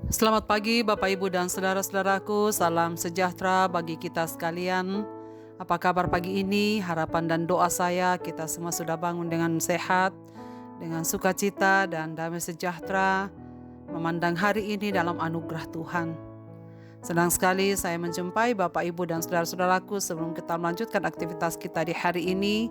Selamat pagi Bapak Ibu dan saudara-saudaraku, salam sejahtera bagi kita sekalian. Apa kabar pagi ini? Harapan dan doa saya kita semua sudah bangun dengan sehat, dengan sukacita dan damai sejahtera, memandang hari ini dalam anugerah Tuhan. Senang sekali saya menjumpai Bapak Ibu dan saudara-saudaraku sebelum kita melanjutkan aktivitas kita di hari ini.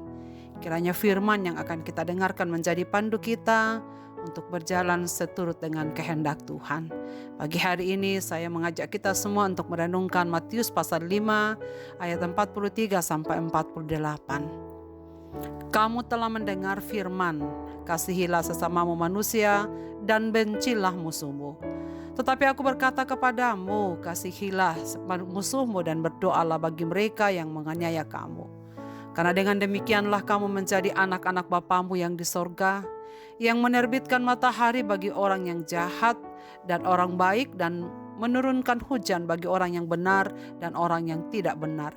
Kiranya firman yang akan kita dengarkan menjadi pandu kita untuk berjalan seturut dengan kehendak Tuhan. Pagi hari ini saya mengajak kita semua untuk merenungkan Matius pasal 5 ayat 43 sampai 48. Kamu telah mendengar firman, kasihilah sesamamu manusia dan bencilah musuhmu. Tetapi aku berkata kepadamu, kasihilah musuhmu dan berdoalah bagi mereka yang menganiaya kamu. Karena dengan demikianlah kamu menjadi anak-anak Bapamu yang di sorga, yang menerbitkan matahari bagi orang yang jahat dan orang baik, dan menurunkan hujan bagi orang yang benar dan orang yang tidak benar.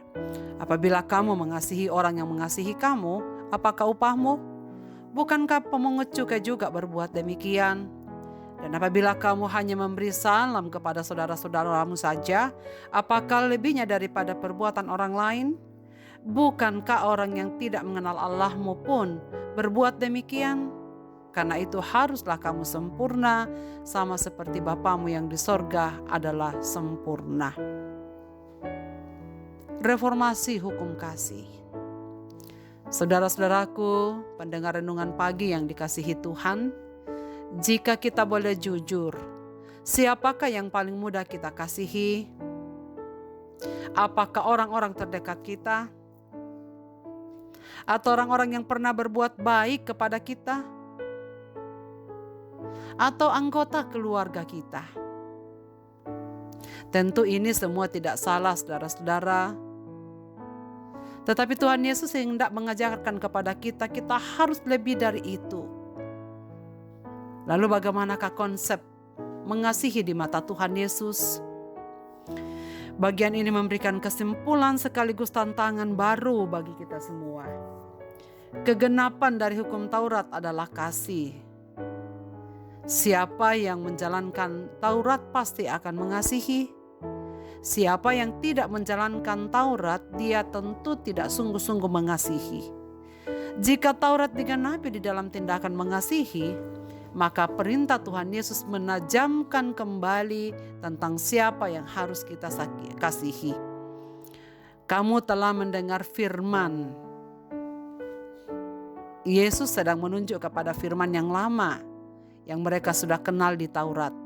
Apabila kamu mengasihi orang yang mengasihi kamu, apakah upahmu? Bukankah pemungut cukai juga berbuat demikian? Dan apabila kamu hanya memberi salam kepada saudara-saudaramu saja, apakah lebihnya daripada perbuatan orang lain? Bukankah orang yang tidak mengenal Allahmu pun berbuat demikian? Karena itu haruslah kamu sempurna, sama seperti Bapamu yang di sorga adalah sempurna. Reformasi hukum kasih. Saudara-saudaraku, pendengar renungan pagi yang dikasihi Tuhan, jika kita boleh jujur, siapakah yang paling mudah kita kasihi? Apakah orang-orang terdekat kita? Atau orang-orang yang pernah berbuat baik kepada kita? Atau anggota keluarga kita? Tentu ini semua tidak salah, saudara-saudara. Tetapi Tuhan Yesus hendak mengajarkan kepada kita, kita harus lebih dari itu. Lalu bagaimanakah konsep mengasihi di mata Tuhan Yesus? Bagian ini memberikan kesimpulan sekaligus tantangan baru bagi kita semua. Kegenapan dari hukum Taurat adalah kasih. Siapa yang menjalankan Taurat pasti akan mengasihi. Siapa yang tidak menjalankan Taurat, dia tentu tidak sungguh-sungguh mengasihi. Jika Taurat digenapi di dalam tindakan mengasihi, maka perintah Tuhan Yesus menajamkan kembali tentang siapa yang harus kita kasihi. Kamu telah mendengar firman. Yesus sedang menunjuk kepada firman yang lama yang mereka sudah kenal di Taurat.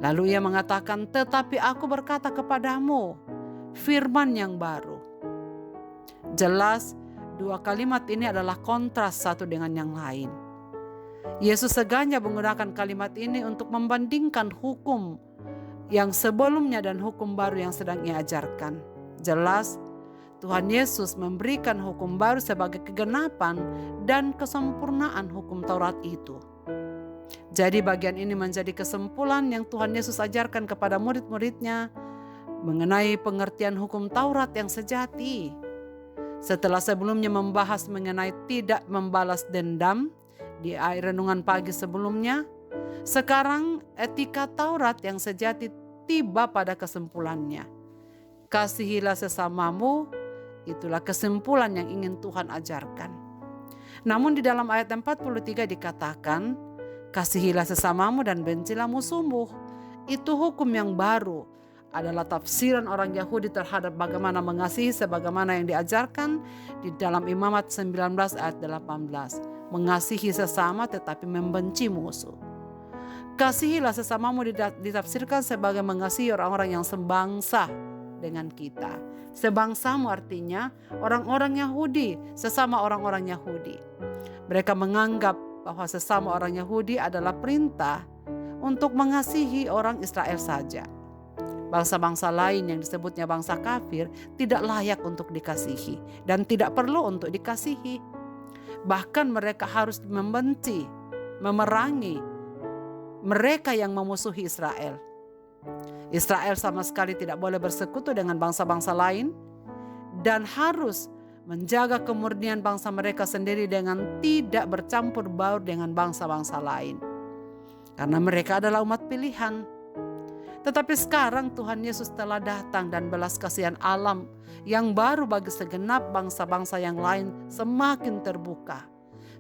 Lalu ia mengatakan, tetapi aku berkata kepadamu firman yang baru. Jelas dua kalimat ini adalah kontras satu dengan yang lain. Yesus sengaja menggunakan kalimat ini untuk membandingkan hukum yang sebelumnya dan hukum baru yang sedang ia ajarkan. Jelas Tuhan Yesus memberikan hukum baru sebagai kegenapan dan kesempurnaan hukum Taurat itu. Jadi bagian ini menjadi kesimpulan yang Tuhan Yesus ajarkan kepada murid-muridnya mengenai pengertian hukum Taurat yang sejati. Setelah sebelumnya membahas mengenai tidak membalas dendam di renungan pagi sebelumnya, sekarang etika Taurat yang sejati tiba pada kesimpulannya. Kasihilah sesamamu, itulah kesimpulan yang ingin Tuhan ajarkan. Namun di dalam ayat 43 dikatakan, kasihilah sesamamu dan bencilah musuhmu. Itu hukum yang baru, adalah tafsiran orang Yahudi terhadap bagaimana mengasihi sebagaimana yang diajarkan di dalam Imamat 19 ayat 18. Mengasihi sesama tetapi membenci musuh. Kasihilah sesamamu ditafsirkan sebagai mengasihi orang-orang yang sebangsa dengan kita. Sebangsamu artinya orang-orang Yahudi, sesama orang-orang Yahudi. Mereka menganggap bahwa sesama orang Yahudi adalah perintah untuk mengasihi orang Israel saja. Bangsa-bangsa lain yang disebutnya bangsa kafir tidak layak untuk dikasihi dan tidak perlu untuk dikasihi. Bahkan mereka harus membenci, memerangi mereka yang memusuhi Israel. Israel sama sekali tidak boleh bersekutu dengan bangsa-bangsa lain dan harus menjaga kemurnian bangsa mereka sendiri dengan tidak bercampur baur dengan bangsa-bangsa lain. karena mereka adalah umat pilihan. Tetapi sekarang Tuhan Yesus telah datang dan belas kasihan alam yang baru bagi segenap bangsa-bangsa yang lain semakin terbuka.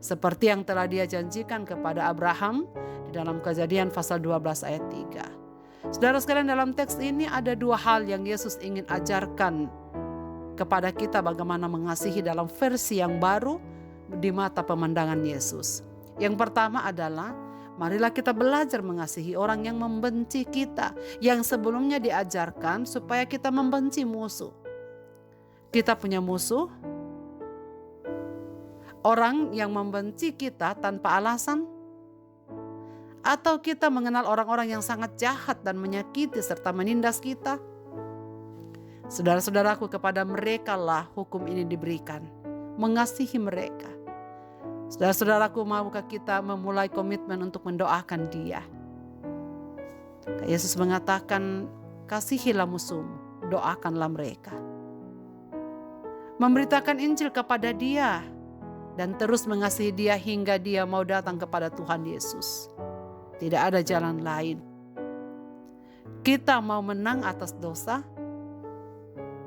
Seperti yang telah Dia janjikan kepada Abraham di dalam Kejadian pasal 12 ayat 3. Saudara sekalian, dalam teks ini ada dua hal yang Yesus ingin ajarkan kepada kita bagaimana mengasihi dalam versi yang baru di mata pemandangan Yesus. Yang pertama adalah marilah kita belajar mengasihi orang yang membenci kita, yang sebelumnya diajarkan supaya kita membenci musuh. Kita punya musuh, orang yang membenci kita tanpa alasan, atau kita mengenal orang-orang yang sangat jahat dan menyakiti serta menindas kita. Saudara-saudaraku, kepada mereka lah hukum ini diberikan, mengasihi mereka. Saudara-saudaraku, maukah kita memulai komitmen untuk mendoakan dia? Yesus mengatakan, kasihilah musuhmu, doakanlah mereka. Memberitakan Injil kepada dia dan terus mengasihi dia hingga dia mau datang kepada Tuhan Yesus. Tidak ada jalan lain. Kita mau menang atas dosa,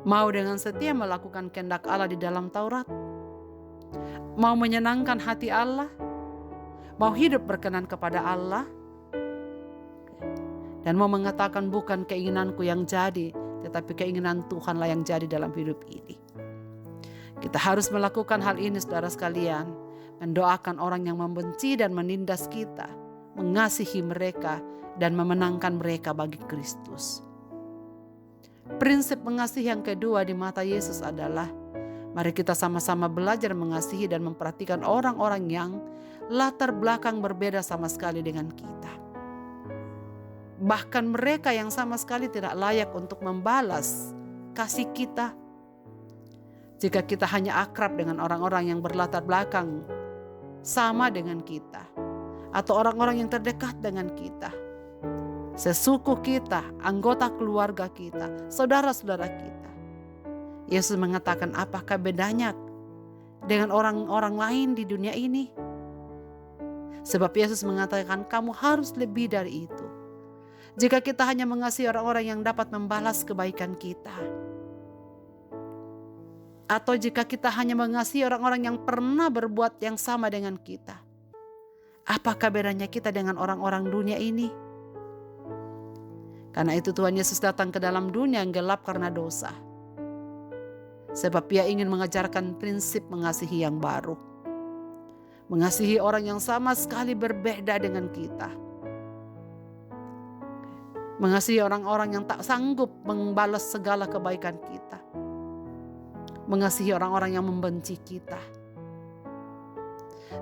mau dengan setia melakukan kehendak Allah di dalam Taurat, mau menyenangkan hati Allah, mau hidup berkenan kepada Allah, dan mau mengatakan bukan keinginanku yang jadi, tetapi keinginan Tuhanlah yang jadi dalam hidup ini. Kita harus melakukan hal ini, saudara sekalian, mendoakan orang yang membenci dan menindas kita, mengasihi mereka dan memenangkan mereka bagi Kristus. Prinsip mengasihi yang kedua di mata Yesus adalah mari kita sama-sama belajar mengasihi dan memperhatikan orang-orang yang latar belakang berbeda sama sekali dengan kita. Bahkan mereka yang sama sekali tidak layak untuk membalas kasih kita. Jika kita hanya akrab dengan orang-orang yang berlatar belakang sama dengan kita, atau orang-orang yang terdekat dengan kita, sesuku kita, anggota keluarga kita, saudara-saudara kita, Yesus mengatakan, apakah bedanya dengan orang-orang lain di dunia ini? Sebab Yesus mengatakan kamu harus lebih dari itu. Jika kita hanya mengasihi orang-orang yang dapat membalas kebaikan kita, atau jika kita hanya mengasihi orang-orang yang pernah berbuat yang sama dengan kita, apakah bedanya kita dengan orang-orang dunia ini? Karena itu Tuhan Yesus datang ke dalam dunia yang gelap karena dosa. Sebab Ia ingin mengajarkan prinsip mengasihi yang baru. Mengasihi orang yang sama sekali berbeda dengan kita. Mengasihi orang-orang yang tak sanggup membalas segala kebaikan kita. Mengasihi orang-orang yang membenci kita.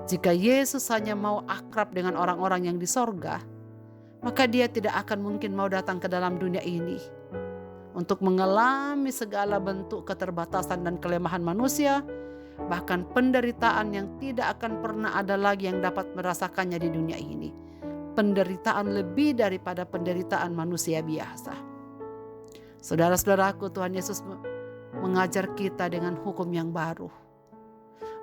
Jika Yesus hanya mau akrab dengan orang-orang yang di sorga, maka Dia tidak akan mungkin mau datang ke dalam dunia ini untuk mengalami segala bentuk keterbatasan dan kelemahan manusia, bahkan penderitaan yang tidak akan pernah ada lagi yang dapat merasakannya di dunia ini. Penderitaan lebih daripada penderitaan manusia biasa. Saudara-saudaraku, Tuhan Yesus mengajar kita dengan hukum yang baru.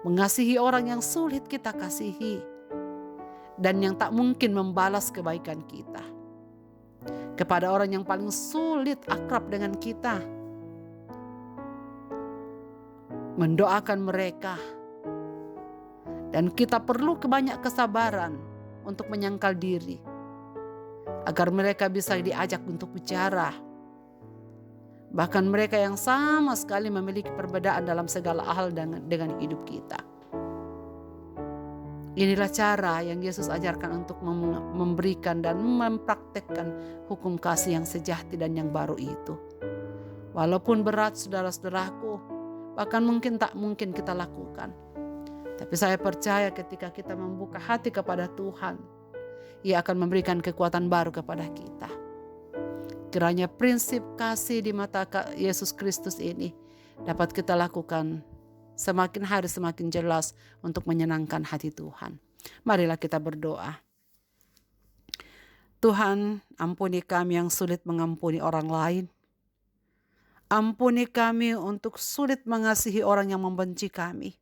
Mengasihi orang yang sulit kita kasihi dan yang tak mungkin membalas kebaikan kita. Kepada orang yang paling sulit akrab dengan kita, mendoakan mereka. Dan kita perlu banyak kesabaran untuk menyangkal diri agar mereka bisa diajak untuk bicara. Bahkan mereka yang sama sekali memiliki perbedaan dalam segala hal dengan hidup kita. Inilah cara yang Yesus ajarkan untuk memberikan dan mempraktekkan hukum kasih yang sejati dan yang baru itu. Walaupun berat, saudara-saudaraku, bahkan mungkin tak mungkin kita lakukan. Tapi saya percaya ketika kita membuka hati kepada Tuhan, Ia akan memberikan kekuatan baru kepada kita. Kiranya prinsip kasih di mata Yesus Kristus ini dapat kita lakukan semakin hari semakin jelas untuk menyenangkan hati Tuhan. Marilah kita berdoa. Tuhan, ampuni kami yang sulit mengampuni orang lain. Ampuni kami untuk sulit mengasihi orang yang membenci kami.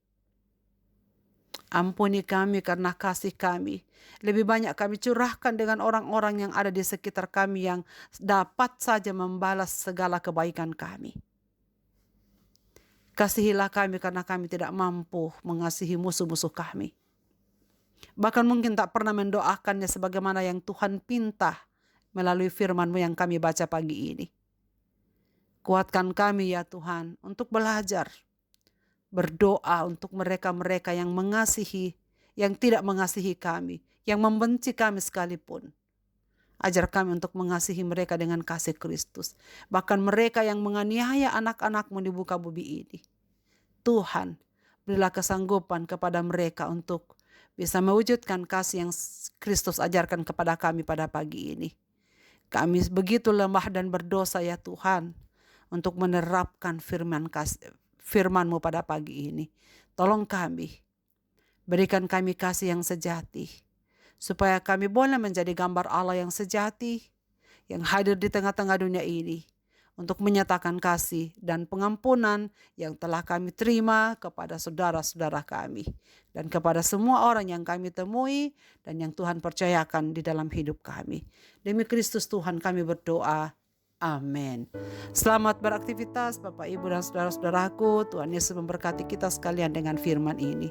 Ampuni kami karena kasih kami. Lebih banyak kami curahkan dengan orang-orang yang ada di sekitar kami yang dapat saja membalas segala kebaikan kami. Kasihilah kami karena kami tidak mampu mengasihi musuh-musuh kami. Bahkan mungkin tak pernah mendoakannya sebagaimana yang Tuhan pinta melalui firman-Mu yang kami baca pagi ini. Kuatkan kami ya Tuhan untuk belajar berdoa untuk mereka-mereka yang mengasihi, yang tidak mengasihi kami, yang membenci kami sekalipun. Ajar kami untuk mengasihi mereka dengan kasih Kristus. Bahkan mereka yang menganiaya anak-anak-Mu di muka bumi ini. Tuhan, berilah kesanggupan kepada mereka untuk bisa mewujudkan kasih yang Kristus ajarkan kepada kami pada pagi ini. Kami begitu lemah dan berdosa ya Tuhan, untuk menerapkan firman-Mu pada pagi ini. Tolong kami, berikan kami kasih yang sejati, supaya kami boleh menjadi gambar Allah yang sejati, yang hadir di tengah-tengah dunia ini, untuk menyatakan kasih dan pengampunan yang telah kami terima kepada saudara-saudara kami, dan kepada semua orang yang kami temui, dan yang Tuhan percayakan di dalam hidup kami. Demi Kristus Tuhan kami berdoa. Amin. Selamat beraktivitas Bapak, Ibu, dan saudara-saudaraku. Tuhan Yesus memberkati kita sekalian dengan firman ini.